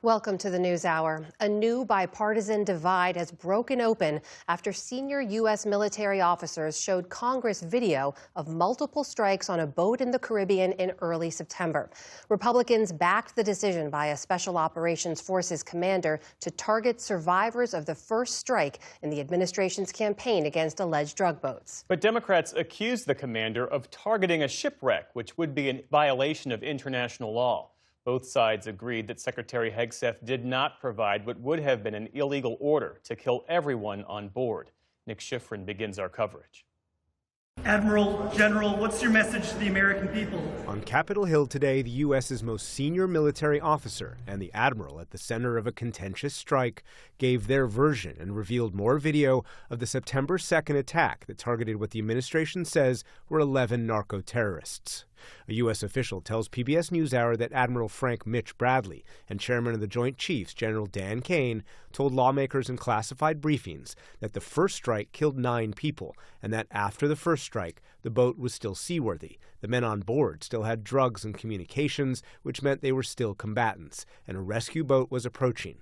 Welcome to the News Hour. A new bipartisan divide has broken open after senior U.S. military officers showed Congress video of multiple strikes on a boat in the Caribbean in early September. Republicans backed the decision by a Special Operations Forces commander to target survivors of the first strike in the administration's campaign against alleged drug boats. But Democrats accused the commander of targeting a shipwreck, which would be in violation of international law. Both sides agreed that Secretary Hegseth did not provide what would have been an illegal order to kill everyone on board. Nick Schifrin begins our coverage. Admiral, General, what's your message to the American people? On Capitol Hill today, the U.S.'s most senior military officer and the admiral at the center of a contentious strike gave their version and revealed more video of the September 2nd attack that targeted what the administration says were 11 narco-terrorists. A U.S. official tells PBS News Hour that Admiral Frank Mitch Bradley and Chairman of the Joint Chiefs, General Dan Kane, told lawmakers in classified briefings that the first strike killed 9 people and that after the first strike, the boat was still seaworthy. The men on board still had drugs and communications, which meant they were still combatants, and a rescue boat was approaching.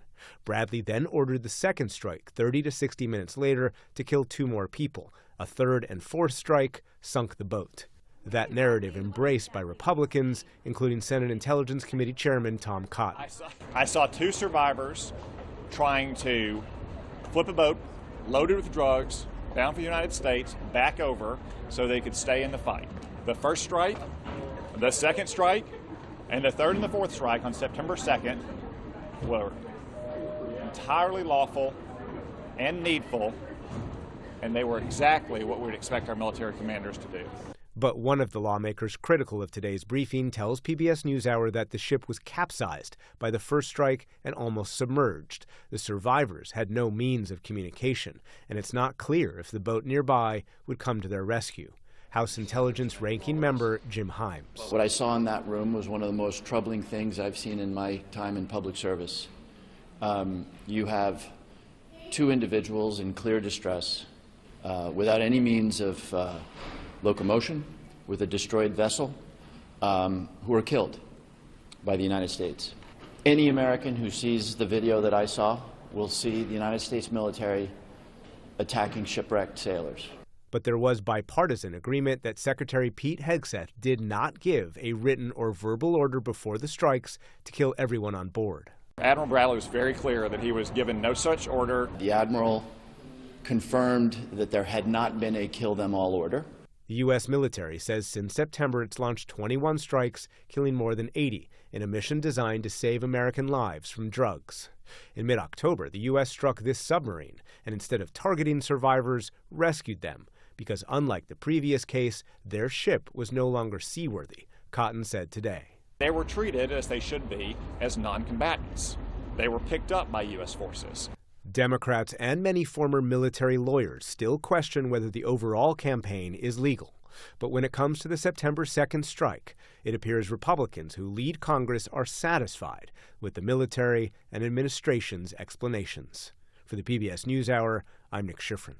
Bradley then ordered the second strike 30 to 60 minutes later to kill 2 more people. A third and fourth strike sunk the boat. That narrative embraced by Republicans, including Senate Intelligence Committee Chairman Tom Cotton. I saw 2 survivors trying to flip a boat loaded with drugs bound for the United States back over so they could stay in the fight. The first strike, the second strike, and the third and the fourth strike on September 2nd were entirely lawful and needful, and they were exactly what we would expect our military commanders to do. But one of the lawmakers critical of today's briefing tells PBS NewsHour that the ship was capsized by the first strike and almost submerged. The survivors had no means of communication, and it's not clear if the boat nearby would come to their rescue. House Intelligence Ranking Member Jim Himes. What I saw in that room was one of the most troubling things I've seen in my time in public service. You have 2 individuals in clear distress without any means of locomotion, with a destroyed vessel, who were killed by the United States. Any American who sees the video that I saw will see the United States military attacking shipwrecked sailors. But there was bipartisan agreement that Secretary Pete Hegseth did not give a written or verbal order before the strikes to kill everyone on board. Admiral Bradley was very clear that he was given no such order. The Admiral confirmed that there had not been a kill them all order. The U.S. military says since September it's launched 21 strikes, killing more than 80 in a mission designed to save American lives from drugs. In mid-October, the U.S. struck this submarine and instead of targeting survivors, rescued them because unlike the previous case, their ship was no longer seaworthy, Cotton said today. They were treated, as they should be, as non-combatants. They were picked up by U.S. forces. Democrats and many former military lawyers still question whether the overall campaign is legal. But when it comes to the September 2nd strike, it appears Republicans who lead Congress are satisfied with the military and administration's explanations. For the PBS NewsHour, I'm Nick Schifrin.